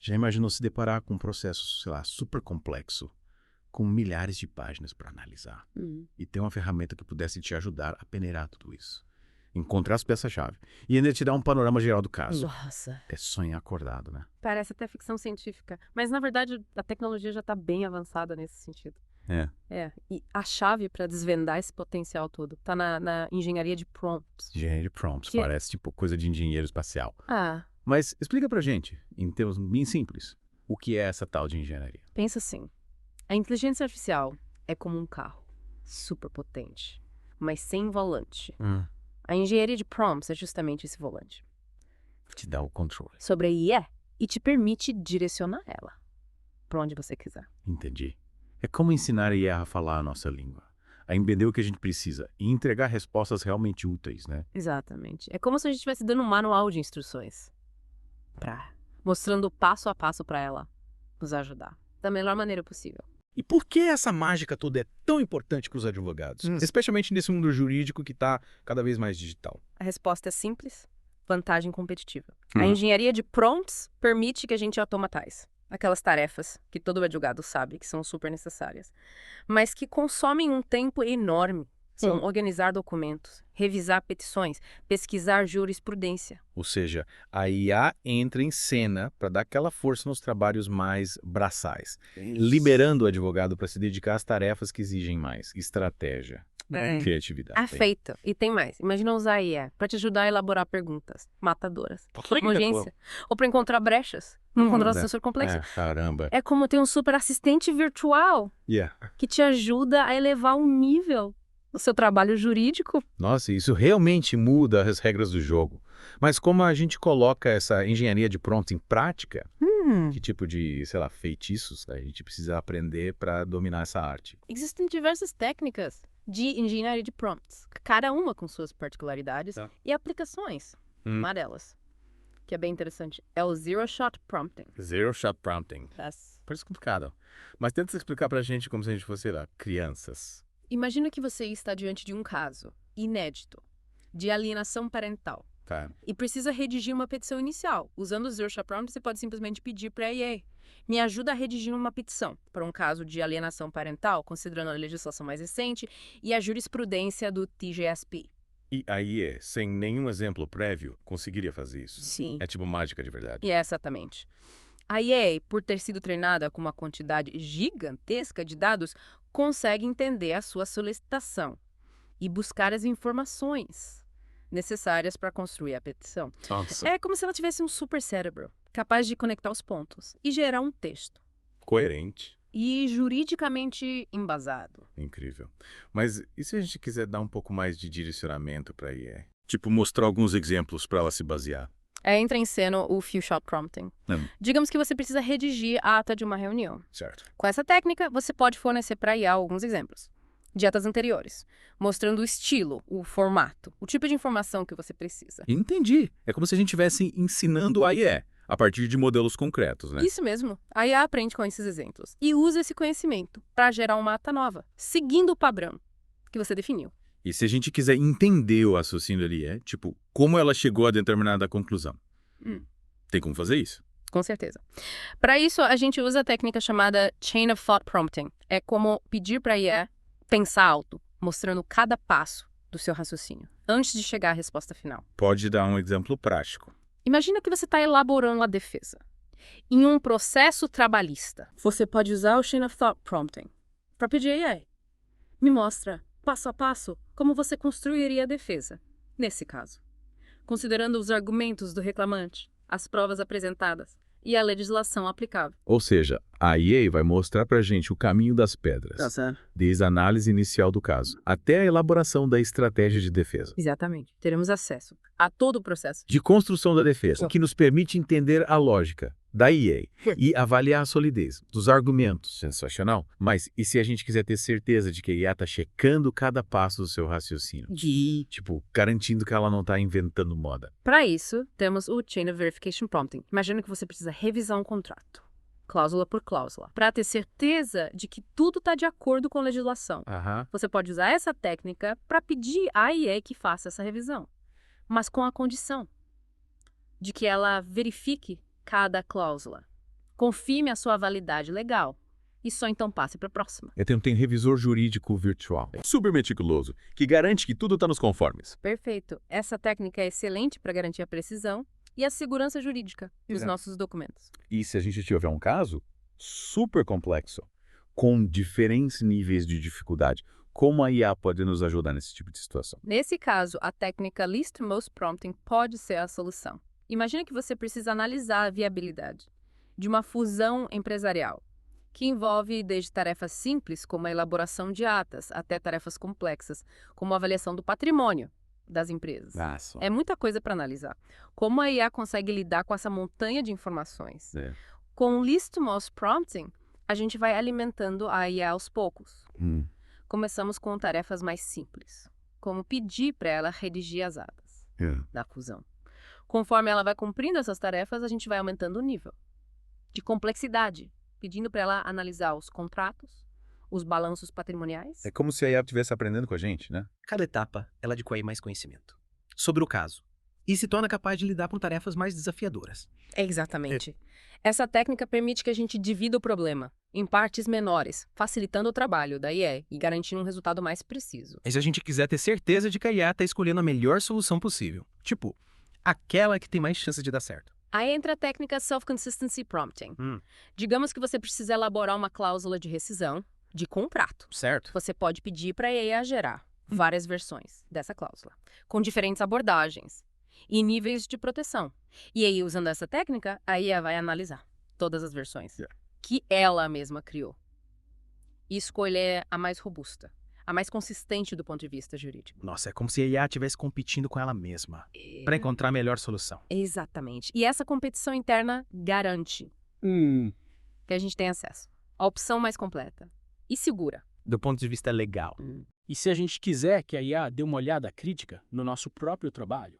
Já imaginou se deparar com um processo, sei lá, super complexo, com milhares de páginas para analisar, e ter uma ferramenta que pudesse te ajudar a peneirar tudo isso? Encontrar as peças-chave e ainda te dar um panorama geral do caso. Nossa, É sonhar acordado, né? parece até ficção científica. Mas, na verdade, a tecnologia já está bem avançada nesse sentido. E a chave para desvendar esse potencial todo está na engenharia de prompts. Engenharia de prompts, Que- parece tipo coisa de engenheiro espacial. Ah, Mas explica pra gente, em termos bem simples, o que é essa tal de engenharia? pensa assim. A inteligência artificial é como um carro, super potente, mas sem volante. A engenharia de prompts é justamente esse volante. Te dá o controle. Sobre a IA e te permite direcionar ela para onde você quiser. Entendi. É como ensinar a IA a falar a nossa língua, a entender o que a gente precisa e entregar respostas realmente úteis, né? Exatamente. É como se a gente estivesse dando um manual de instruções, mostrando passo a passo para ela nos ajudar da melhor maneira possível. E por que essa mágica toda é tão importante para os advogados? Especialmente nesse mundo jurídico que está cada vez mais digital. A resposta é simples: vantagem competitiva. A engenharia de prompts permite que a gente automatize aquelas tarefas que todo advogado sabe que são super necessárias, mas que consomem um tempo enorme. São organizar documentos, revisar petições, pesquisar jurisprudência. Ou seja, a IA entra em cena para dar aquela força nos trabalhos mais braçais, liberando o advogado para se dedicar às tarefas que exigem mais estratégia, criatividade. Afeito. E tem mais. Imagina usar a IA para te ajudar a elaborar perguntas matadoras, por emergência, ou para encontrar brechas num contrato super complexo. Caramba. É como ter um super assistente virtual que te ajuda a elevar o nível do seu trabalho jurídico. Nossa, isso realmente muda as regras do jogo. Mas como a gente coloca essa engenharia de prompts em prática, que tipo de, sei lá, feitiços a gente precisa aprender para dominar essa arte? Existem diversas técnicas de engenharia de prompts, cada uma com suas particularidades e aplicações. Uma delas, que é bem interessante, é o Zero Shot Prompting. Zero Shot Prompting. Parece complicado. Mas tenta explicar pra gente como se a gente fosse, sei lá, crianças. Imagina que você está diante de um caso inédito de alienação parental e precisa redigir uma petição inicial. Usando o Zero Shot Prompt, você pode simplesmente pedir para a IA: me ajuda a redigir uma petição para um caso de alienação parental, considerando a legislação mais recente e a jurisprudência do TJSP. E a IA, sem nenhum exemplo prévio, conseguiria fazer isso? Sim. É tipo mágica de verdade. E é exatamente. A IA, por ter sido treinada com uma quantidade gigantesca de dados, consegue entender a sua solicitação e buscar as informações necessárias para construir a petição. Nossa. É como se ela tivesse um super cérebro, capaz de conectar os pontos e gerar um texto. Coerente. E juridicamente embasado. Incrível. Mas e se a gente quiser dar um pouco mais de direcionamento pra IA? Tipo, mostrar alguns exemplos para ela se basear. Entra em cena o Few Shot Prompting. Digamos que você precisa redigir a ata de uma reunião. Certo. Com essa técnica, você pode fornecer para a IA alguns exemplos de atas anteriores, mostrando o estilo, o formato, o tipo de informação que você precisa. Entendi. É como se a gente estivesse ensinando a IA a partir de modelos concretos, né? Isso mesmo. A IA aprende com esses exemplos e usa esse conhecimento para gerar uma ata nova, seguindo o padrão que você definiu. E se a gente quiser entender o raciocínio da IA, tipo, como ela chegou a determinada conclusão? Tem como fazer isso? Com certeza. Para isso, a gente usa a técnica chamada Chain of Thought Prompting. É como pedir para a IA pensar alto, mostrando cada passo do seu raciocínio, antes de chegar à resposta final. Pode dar um exemplo prático. Imagina que você está elaborando a defesa. Em um processo trabalhista, você pode usar o Chain of Thought Prompting para pedir a IA: me mostra, passo a passo, como você construiria a defesa, nesse caso, considerando os argumentos do reclamante, as provas apresentadas e a legislação aplicável. Ou seja, a IA vai mostrar pra gente o caminho das pedras, desde a análise inicial do caso, até a elaboração da estratégia de defesa. Exatamente. Teremos acesso a todo o processo. De construção da defesa, que nos permite entender a lógica da IA e avaliar a solidez dos argumentos. Sensacional. Mas e se a gente quiser ter certeza de que a IA está checando cada passo do seu raciocínio? Tipo, garantindo que ela não está inventando moda. Para isso, temos o Chain of Verification Prompting. Imagina que você precisa revisar um contrato, cláusula por cláusula, para ter certeza de que tudo está de acordo com a legislação. Você pode usar essa técnica para pedir à IA que faça essa revisão, mas com a condição de que ela verifique cada cláusula confirme a sua validade legal e só então passe para a próxima. Eu tenho revisor jurídico virtual. Super meticuloso, que garante que tudo está nos conformes. Perfeito. Essa técnica é excelente para garantir a precisão e a segurança jurídica dos nossos documentos. E se a gente tiver um caso super complexo, com diferentes níveis de dificuldade, como a IA pode nos ajudar nesse tipo de situação? Nesse caso, a técnica Least Most Prompting pode ser a solução. Imagina que você precisa analisar a viabilidade de uma fusão empresarial, que envolve desde tarefas simples, como a elaboração de atas, até tarefas complexas, como a avaliação do patrimônio das empresas. É muita coisa para analisar. Como a IA consegue lidar com essa montanha de informações? Com o Least Most Prompting, a gente vai alimentando a IA aos poucos. Começamos com tarefas mais simples, como pedir para ela redigir as atas da fusão. Conforme ela vai cumprindo essas tarefas, a gente vai aumentando o nível de complexidade, pedindo para ela analisar os contratos, os balanços patrimoniais. É como se a IA estivesse aprendendo com a gente, né? Cada etapa, ela adquire mais conhecimento sobre o caso e se torna capaz de lidar com tarefas mais desafiadoras. Exatamente. Essa técnica permite que a gente divida o problema em partes menores, facilitando o trabalho da IA e garantindo um resultado mais preciso. E se a gente quiser ter certeza de que a IA está escolhendo a melhor solução possível, tipo, aquela que tem mais chance de dar certo. Aí entra a técnica Self-Consistency Prompting. Digamos que você precisa elaborar uma cláusula de rescisão de contrato. Certo. Você pode pedir para a IA gerar várias versões dessa cláusula, com diferentes abordagens e níveis de proteção. E aí, usando essa técnica, a IA vai analisar todas as versões que ela mesma criou e escolher a mais robusta, a mais consistente do ponto de vista jurídico. Nossa, é como se a IA estivesse competindo com ela mesma para encontrar a melhor solução. Exatamente. E essa competição interna garante que a gente tenha acesso à opção mais completa e segura. Do ponto de vista legal. E se a gente quiser que a IA dê uma olhada crítica no nosso próprio trabalho?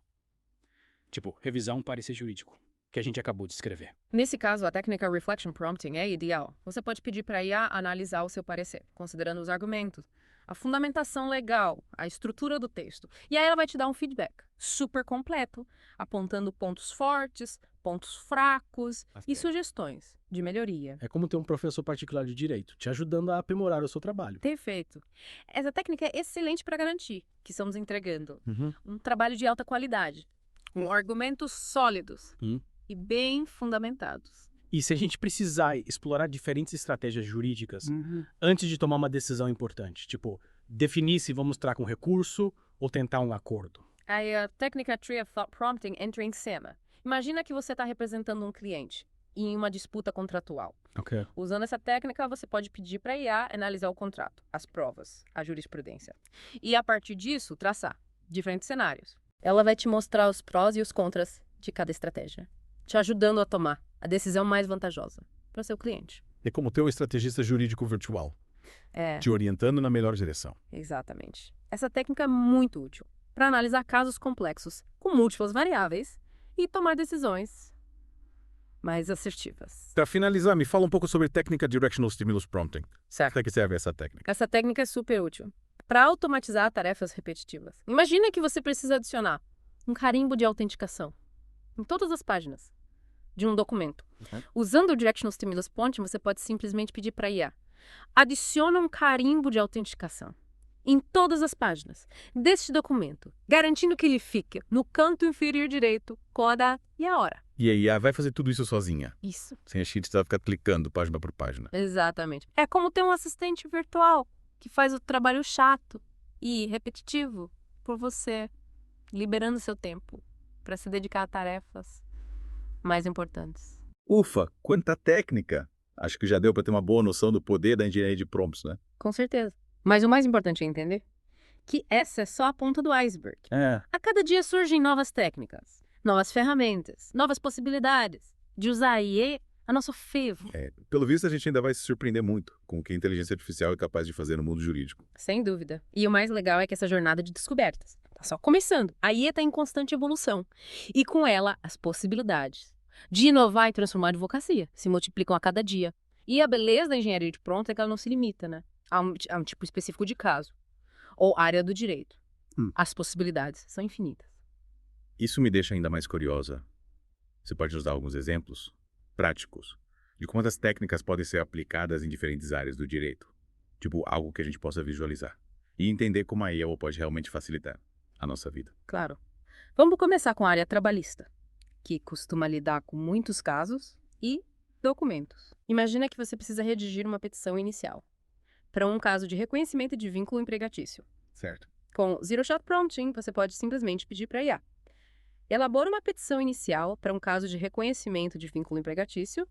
Tipo, revisar um parecer jurídico que a gente acabou de escrever. Nesse caso, a técnica Reflection Prompting é ideal. Você pode pedir para a IA analisar o seu parecer, considerando os argumentos, a fundamentação legal, a estrutura do texto. E aí ela vai te dar um feedback super completo, apontando pontos fortes, pontos fracos e sugestões de melhoria. É como ter um professor particular de direito, te ajudando a aprimorar o seu trabalho. Perfeito. Essa técnica é excelente para garantir que estamos entregando um trabalho de alta qualidade, com argumentos sólidos e bem fundamentados. E se a gente precisar explorar diferentes estratégias jurídicas antes de tomar uma decisão importante, tipo, definir se vamos entrar com recurso ou tentar um acordo. Aí a técnica Tree of Thought Prompting entra em cena. Imagina que você está representando um cliente em uma disputa contratual. Usando essa técnica, você pode pedir para a IA analisar o contrato, as provas, a jurisprudência. E a partir disso, traçar diferentes cenários. Ela vai te mostrar os prós e os contras de cada estratégia, te ajudando a tomar a decisão mais vantajosa para o seu cliente. É como ter um estrategista jurídico virtual, te orientando na melhor direção. Exatamente. Essa técnica é muito útil para analisar casos complexos com múltiplas variáveis e tomar decisões mais assertivas. Para finalizar, me fala um pouco sobre técnica Directional Stimulus Prompting. Certo. Para que serve essa técnica? Essa técnica é super útil para automatizar tarefas repetitivas. Imagina que você precisa adicionar um carimbo de autenticação em todas as páginas de um documento. Usando o Directional Stimulus Prompting, você pode simplesmente pedir para a IA: adiciona um carimbo de autenticação em todas as páginas deste documento, garantindo que ele fique no canto inferior direito com a data e a hora. E a IA vai fazer tudo isso sozinha, Isso. sem a gente ficar clicando página por página. Exatamente. É como ter um assistente virtual que faz o trabalho chato e repetitivo por você, liberando seu tempo para se dedicar a tarefas mais importantes. Ufa, quanta técnica! Acho que já deu para ter uma boa noção do poder da engenharia de prompts, né? Com certeza. Mas o mais importante é entender que essa é só a ponta do iceberg. A cada dia surgem novas técnicas, novas ferramentas, novas possibilidades de usar a IA a nosso favor. Pelo visto, a gente ainda vai se surpreender muito com o que a inteligência artificial é capaz de fazer no mundo jurídico. Sem dúvida. E o mais legal é que essa jornada de descobertas está só começando. A IA está em constante evolução. E com ela, as possibilidades de inovar e transformar a advocacia se multiplicam a cada dia. E a beleza da engenharia de prompt é que ela não se limita, né, a um tipo específico de caso ou área do direito. As possibilidades são infinitas. Isso me deixa ainda mais curiosa. Você pode nos dar alguns exemplos práticos de como as técnicas podem ser aplicadas em diferentes áreas do direito. Tipo, algo que a gente possa visualizar. E entender como a IA pode realmente facilitar a nossa vida. Claro. Vamos começar com a área trabalhista, que costuma lidar com muitos casos e documentos. Imagina que você precisa redigir uma petição inicial para um caso de reconhecimento de vínculo empregatício. Certo. Com Zero Shot Prompting, você pode simplesmente pedir para a IA. Elabora uma petição inicial para um caso de reconhecimento de vínculo empregatício,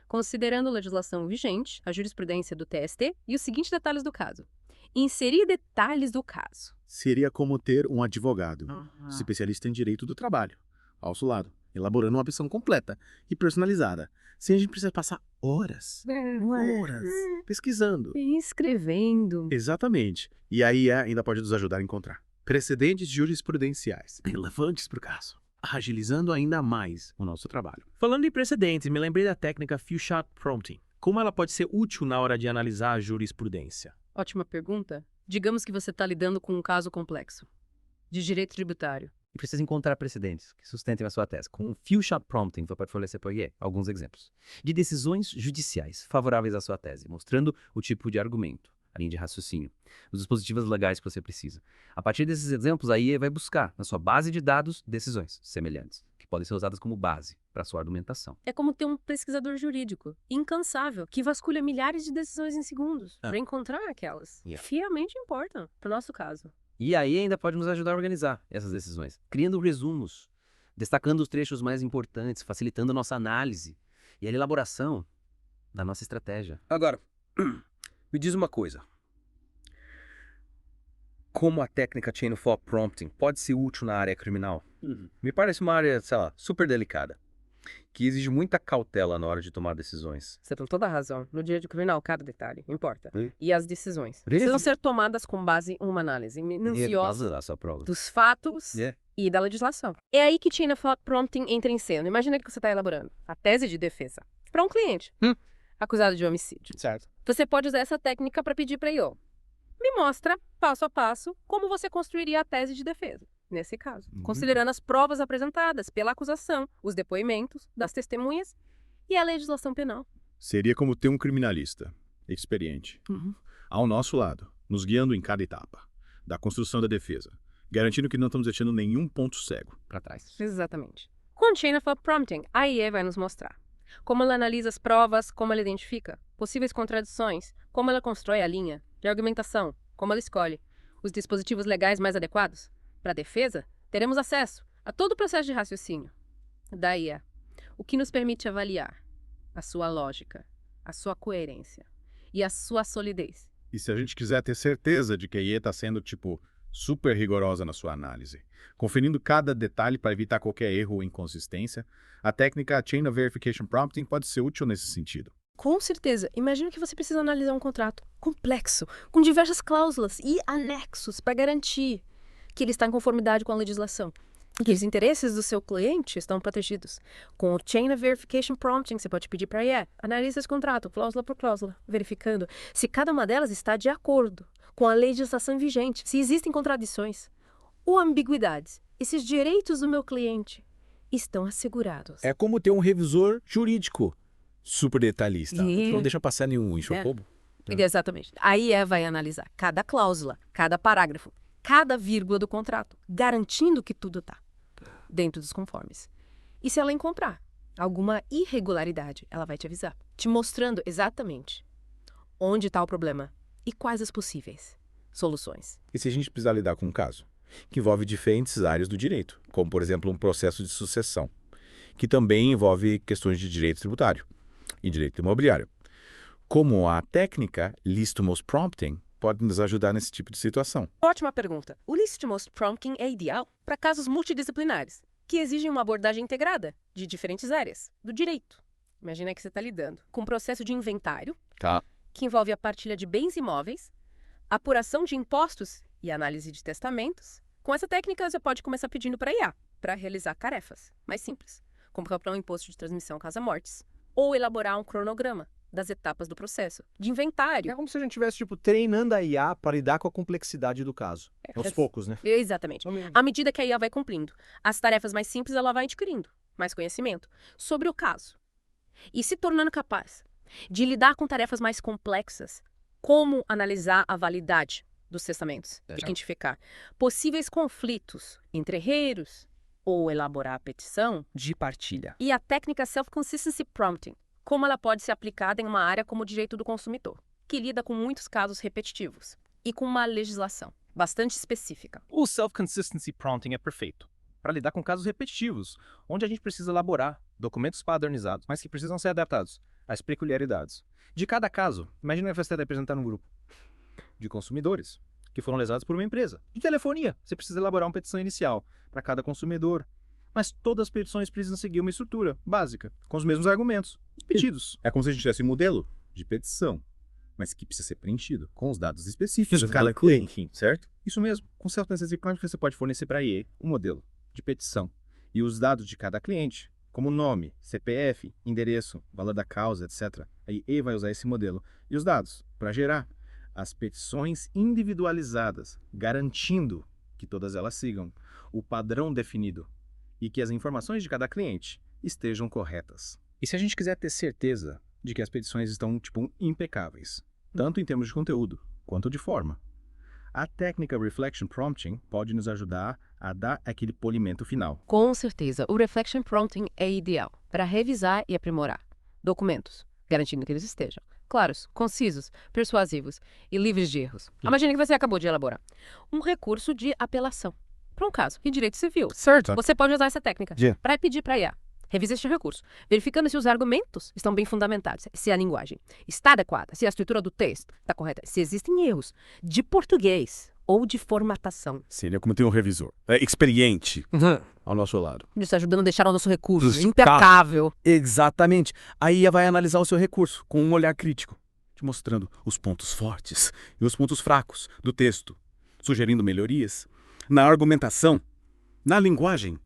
considerando a legislação vigente, a jurisprudência do TST e os seguintes detalhes do caso. Inserir detalhes do caso. Seria como ter um advogado, especialista em direito do trabalho, ao seu lado, elaborando uma petição completa e personalizada, sem a gente precisar passar horas pesquisando. Escrevendo. Exatamente. E a IA ainda pode nos ajudar a encontrar precedentes jurisprudenciais relevantes para o caso, agilizando ainda mais o nosso trabalho. Falando em precedentes, me lembrei da técnica Few Shot Prompting. Como ela pode ser útil na hora de analisar a jurisprudência? Ótima pergunta. Digamos que você está lidando com um caso complexo de direito tributário. E precisa encontrar precedentes que sustentem a sua tese. Com o Few Shot Prompting, você pode fornecer para o alguns exemplos de decisões judiciais favoráveis à sua tese, mostrando o tipo de argumento, a linha de raciocínio, os dispositivos legais que você precisa. A partir desses exemplos, a IA vai buscar, na sua base de dados, decisões semelhantes, que podem ser usadas como base para sua argumentação. É como ter um pesquisador jurídico incansável que vasculha milhares de decisões em segundos para encontrar aquelas que realmente importam para o nosso caso. E aí ainda pode nos ajudar a organizar essas decisões, criando resumos, destacando os trechos mais importantes, facilitando a nossa análise e a elaboração da nossa estratégia. Agora, me diz uma coisa. Como a técnica Chain of Thought Prompting pode ser útil na área criminal? Me parece uma área, sei lá, super delicada, que exige muita cautela na hora de tomar decisões. Você tem toda a razão. No direito criminal, cada detalhe importa. Sim. E as decisões precisam ser tomadas com base em uma análise minuciosa Da sua prova. dos fatos e da legislação. É aí que Chain of Thought Prompting entra em cena. Imagina que você está elaborando a tese de defesa para um cliente acusado de homicídio. Certo. Você pode usar essa técnica para pedir para IO. Me mostra, passo a passo, como você construiria a tese de defesa, nesse caso, considerando as provas apresentadas pela acusação, os depoimentos das testemunhas e a legislação penal. Seria como ter um criminalista experiente ao nosso lado, nos guiando em cada etapa da construção da defesa, garantindo que não estamos deixando nenhum ponto cego Para trás. Exatamente. Com Chain of Thought Prompting, a IA vai nos mostrar como ela analisa as provas, como ela identifica possíveis contradições, como ela constrói a linha de argumentação, como ela escolhe os dispositivos legais mais adequados. Para a defesa, teremos acesso a todo o processo de raciocínio da IA, o que nos permite avaliar a sua lógica, a sua coerência e a sua solidez. E se a gente quiser ter certeza de que a IA está sendo, super rigorosa na sua análise, conferindo cada detalhe para evitar qualquer erro ou inconsistência, a técnica Chain of Verification Prompting pode ser útil nesse sentido. Com certeza. Imagina que você precisa analisar um contrato complexo, com diversas cláusulas e anexos para garantir que ele está em conformidade com a legislação e que os interesses do seu cliente estão protegidos. Com o Chain of Verification Prompting, você pode pedir para a IA, analise esse contrato, cláusula por cláusula, verificando se cada uma delas está de acordo com a legislação vigente, se existem contradições ou ambiguidades, e se os direitos do meu cliente estão assegurados. É como ter um revisor jurídico super detalhista. É. Não deixa passar nenhum enxocobo. Exatamente. A IA vai analisar cada cláusula, cada parágrafo, cada vírgula do contrato, garantindo que tudo está dentro dos conformes. E se ela encontrar alguma irregularidade, ela vai te avisar, te mostrando exatamente onde está o problema e quais as possíveis soluções. E se a gente precisar lidar com um caso que envolve diferentes áreas do direito, como, por exemplo, um processo de sucessão, que também envolve questões de direito tributário e direito imobiliário. Como a técnica Listumos Prompting pode nos ajudar nesse tipo de situação? Ótima pergunta. O Listumos Prompting é ideal para casos multidisciplinares, que exigem uma abordagem integrada de diferentes áreas do direito. Imagina que você está lidando com um processo de inventário, que envolve a partilha de bens imóveis, apuração de impostos e análise de testamentos. Com essa técnica, você pode começar pedindo para a IA para realizar tarefas mais simples, como calcular um imposto de transmissão causa-mortes, ou elaborar um cronograma das etapas do processo de inventário. É como se a gente estivesse, treinando a IA para lidar com a complexidade do caso. Aos poucos, né? Exatamente. À medida que a IA vai cumprindo as tarefas mais simples, ela vai adquirindo mais conhecimento sobre o caso. e se tornando capaz de lidar com tarefas mais complexas, como analisar a validade dos testamentos, identificar possíveis conflitos entre herreiros ou elaborar a petição, De partilha. e a técnica Self-Consistency Prompting, como ela pode ser aplicada em uma área como o direito do consumidor, que lida com muitos casos repetitivos e com uma legislação bastante específica. O Self-Consistency Prompting é perfeito para lidar com casos repetitivos, onde a gente precisa elaborar documentos padronizados, mas que precisam ser adaptados às peculiaridades de cada caso. Imagina você representar um grupo de consumidores que foram lesados por uma empresa de telefonia. Você precisa elaborar uma petição inicial para cada consumidor, mas todas as petições precisam seguir uma estrutura básica, com os mesmos argumentos pedidos. É como se a gente tivesse um modelo de petição, mas que precisa ser preenchido com os dados específicos Isso, de cada cliente, certo? Isso mesmo, com Self-Consistency Prompting você pode fornecer para a IE um modelo de petição e os dados de cada cliente, como nome, CPF, endereço, valor da causa, etc. A IE vai usar esse modelo e os dados para gerar as petições individualizadas, garantindo que todas elas sigam o padrão definido e que as informações de cada cliente estejam corretas. E se a gente quiser ter certeza de que as petições estão, impecáveis, tanto em termos de conteúdo quanto de forma, a técnica Reflection Prompting pode nos ajudar a dar aquele polimento final. Com certeza, o Reflection Prompting é ideal para revisar e aprimorar documentos, garantindo que eles estejam claros, concisos, persuasivos e livres de erros. Imagine que você acabou de elaborar um recurso de apelação para um caso em direito civil. Certo. Você pode usar essa técnica para pedir para a IA. Revise este recurso, verificando se os argumentos estão bem fundamentados, se a linguagem está adequada, se a estrutura do texto está correta, se existem erros de português ou de formatação. Sim, ele é como tem um revisor. É experiente ao nosso lado. Isso ajudando a deixar o nosso recurso Justificar. impecável. Exatamente. A IA vai analisar o seu recurso com um olhar crítico, te mostrando os pontos fortes e os pontos fracos do texto, sugerindo melhorias na argumentação, na linguagem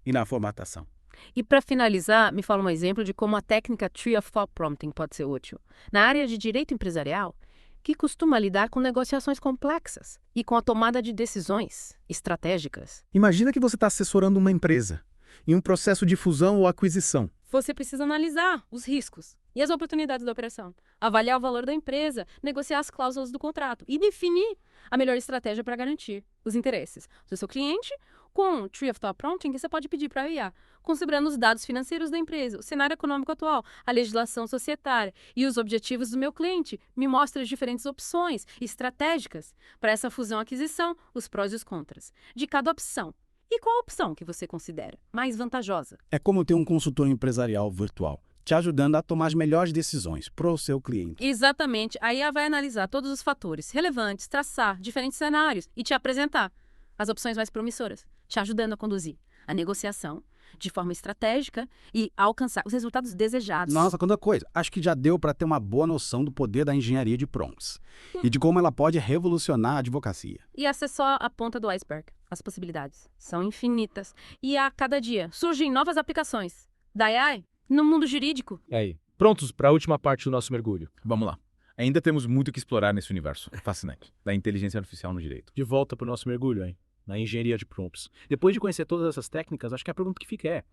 e na formatação. E para finalizar, me fala um exemplo de como a técnica Tree of Thought Prompting pode ser útil na área de direito empresarial, que costuma lidar com negociações complexas e com a tomada de decisões estratégicas. Imagina que você está assessorando uma empresa em um processo de fusão ou aquisição. Você precisa analisar os riscos e as oportunidades da operação, avaliar o valor da empresa, negociar as cláusulas do contrato e definir a melhor estratégia para garantir os interesses do seu cliente. Com o Tree of Thought Prompting, você pode pedir para a IA, considerando os dados financeiros da empresa, o cenário econômico atual, a legislação societária e os objetivos do meu cliente. Me mostra as diferentes opções estratégicas para essa fusão-aquisição, os prós e os contras de cada opção. E qual a opção que você considera mais vantajosa? É como ter um consultor empresarial virtual, te ajudando a tomar as melhores decisões para o seu cliente. Exatamente. A IA vai analisar todos os fatores relevantes, traçar diferentes cenários e te apresentar as opções mais promissoras, te ajudando a conduzir a negociação de forma estratégica e alcançar os resultados desejados. Nossa, quanta coisa. Acho que já deu para ter uma boa noção do poder da engenharia de prompts e de como ela pode revolucionar a advocacia. E essa é só a ponta do iceberg. As possibilidades são infinitas. E a cada dia surgem novas aplicações da AI no mundo jurídico. E aí, prontos para a última parte do nosso mergulho? Vamos lá. Ainda temos muito o que explorar nesse universo fascinante da inteligência artificial no direito. De volta para o nosso mergulho, hein? Na engenharia de prompts. Depois de conhecer todas essas técnicas, acho que a pergunta que fica é: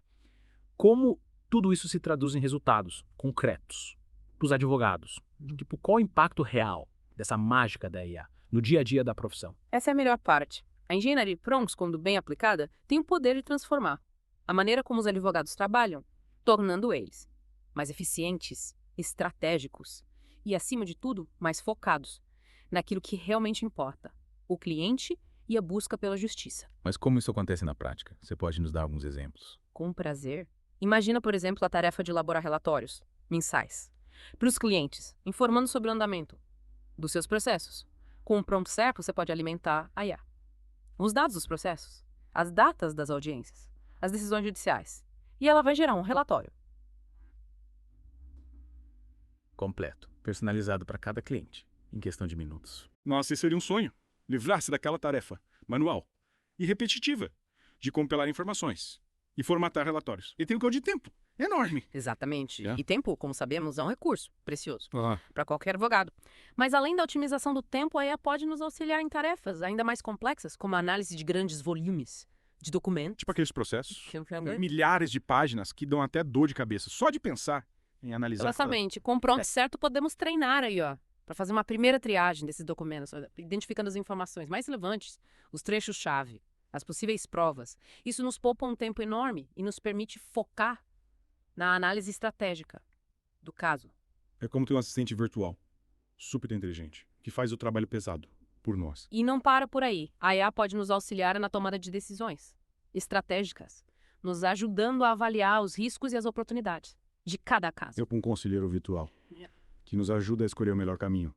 como tudo isso se traduz em resultados concretos para os advogados? Tipo, qual o impacto real dessa mágica da IA no dia a dia da profissão? Essa é a melhor parte. A engenharia de prompts, quando bem aplicada, tem o poder de transformar a maneira como os advogados trabalham, tornando eles mais eficientes, estratégicos e, acima de tudo, mais focados naquilo que realmente importa, o cliente e a busca pela justiça. Mas como isso acontece na prática? Você pode nos dar alguns exemplos? Com prazer. Imagina, por exemplo, a tarefa de elaborar relatórios mensais para os clientes, informando sobre o andamento dos seus processos. Com um prompt certo, você pode alimentar a IA. Os dados dos processos, as datas das audiências, as decisões judiciais. E ela vai gerar um relatório. Completo, personalizado para cada cliente, em questão de minutos. Nossa, esse seria um sonho. Livrar-se daquela tarefa manual e repetitiva de compilar informações e formatar relatórios. E tem um de tempo enorme. Exatamente. É. E tempo, como sabemos, é um recurso precioso para qualquer advogado. Mas além da otimização do tempo, a IA pode nos auxiliar em tarefas ainda mais complexas, como a análise de grandes volumes de documentos. Tipo aqueles processos, milhares de páginas que dão até dor de cabeça. Só de pensar em analisar. Exatamente. Com o prompt certo, podemos treinar aí, ó, para fazer uma primeira triagem desses documentos, identificando as informações mais relevantes, os trechos-chave, as possíveis provas. Isso nos poupa um tempo enorme e nos permite focar na análise estratégica do caso. É como ter um assistente virtual, super inteligente, que faz o trabalho pesado por nós. E não para por aí. A IA pode nos auxiliar na tomada de decisões estratégicas, nos ajudando a avaliar os riscos e as oportunidades de cada caso. Eu com um conselheiro virtual, que nos ajuda a escolher o melhor caminho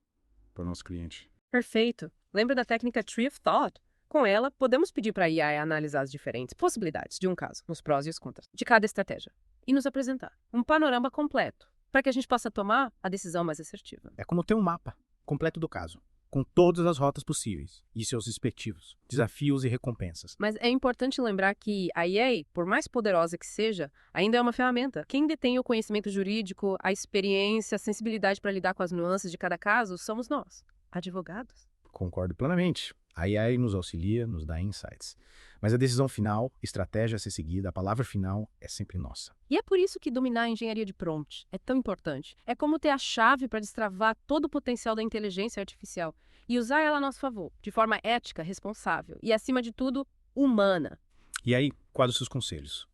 para o nosso cliente. Perfeito. Lembra da técnica Tree of Thought? Com ela, podemos pedir para a IA analisar as diferentes possibilidades de um caso, os prós e os contras, de cada estratégia, e nos apresentar um panorama completo, para que a gente possa tomar a decisão mais assertiva. É como ter um mapa completo do caso, com todas as rotas possíveis e seus respectivos desafios e recompensas. Mas é importante lembrar que a IA, por mais poderosa que seja, ainda é uma ferramenta. Quem detém o conhecimento jurídico, a experiência, a sensibilidade para lidar com as nuances de cada caso, somos nós, advogados. Concordo plenamente. A AI nos auxilia, nos dá insights. Mas a decisão final, estratégia a ser seguida, a palavra final é sempre nossa. E é por isso que dominar a engenharia de prompt é tão importante. É como ter a chave para destravar todo o potencial da inteligência artificial e usar ela a nosso favor, de forma ética, responsável e, acima de tudo, humana. E aí, quais os seus conselhos?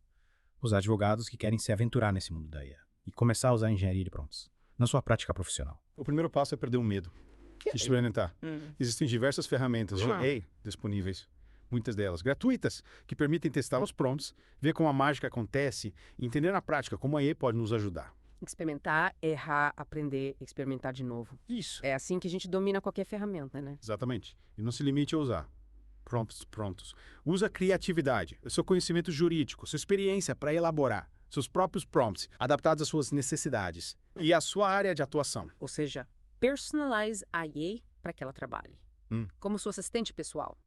Os advogados que querem se aventurar nesse mundo da IA e começar a usar a engenharia de prompts na sua prática profissional. O primeiro passo é perder o medo de experimentar. Existem diversas ferramentas de AI disponíveis, muitas delas gratuitas, que permitem testar os prompts, ver como a mágica acontece e entender na prática como a AI pode nos ajudar. Experimentar, errar, aprender, experimentar de novo. Isso. É assim que a gente domina qualquer ferramenta, né? Exatamente. E não se limite a usar prompts prontos. Usa a criatividade, o seu conhecimento jurídico, sua experiência para elaborar seus próprios prompts, adaptados às suas necessidades e à sua área de atuação. Ou seja, personalize a IA para que ela trabalhe. Como sua assistente pessoal,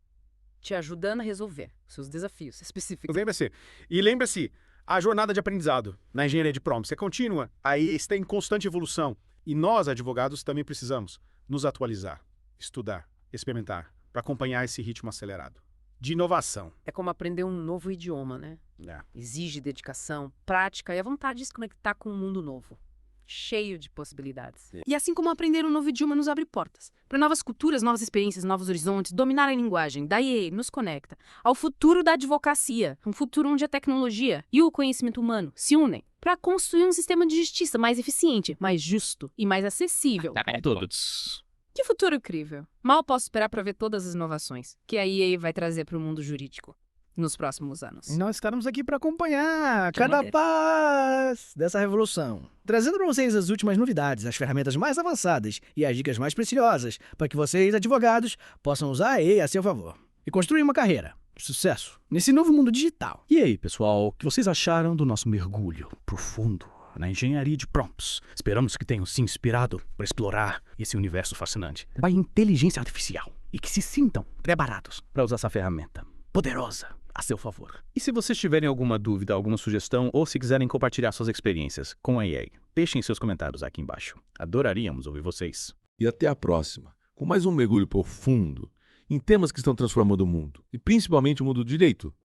te ajudando a resolver seus desafios específicos. Lembre-se, a jornada de aprendizado na engenharia de prompts é contínua, aí está em constante evolução. E nós, advogados, também precisamos nos atualizar, estudar, experimentar, para acompanhar esse ritmo acelerado de inovação. É como aprender um novo idioma, né? Exige dedicação, prática e a vontade de se conectar com um mundo novo, cheio de possibilidades. E assim como aprender um novo idioma nos abre portas para novas culturas, novas experiências, novos horizontes, dominar a linguagem da IA nos conecta ao futuro da advocacia, um futuro onde a tecnologia e o conhecimento humano se unem para construir um sistema de justiça mais eficiente, mais justo e mais acessível. Todos. Que futuro incrível! Mal posso esperar para ver todas as inovações que a IA vai trazer para o mundo jurídico nos próximos anos. E nós estaremos aqui para acompanhar cada maneiro. passo dessa revolução, trazendo para vocês as últimas novidades, as ferramentas mais avançadas e as dicas mais preciosas para que vocês, advogados, possam usar a AI a seu favor e construir uma carreira de sucesso nesse novo mundo digital. E aí, pessoal, o que vocês acharam do nosso mergulho profundo na engenharia de prompts? Esperamos que tenham se inspirado para explorar esse universo fascinante da inteligência artificial e que se sintam preparados para usar essa ferramenta poderosa a seu favor. E se vocês tiverem alguma dúvida, alguma sugestão ou se quiserem compartilhar suas experiências com a AI, deixem seus comentários aqui embaixo. Adoraríamos ouvir vocês. E até a próxima, com mais um mergulho profundo em temas que estão transformando o mundo, e principalmente o mundo do direito.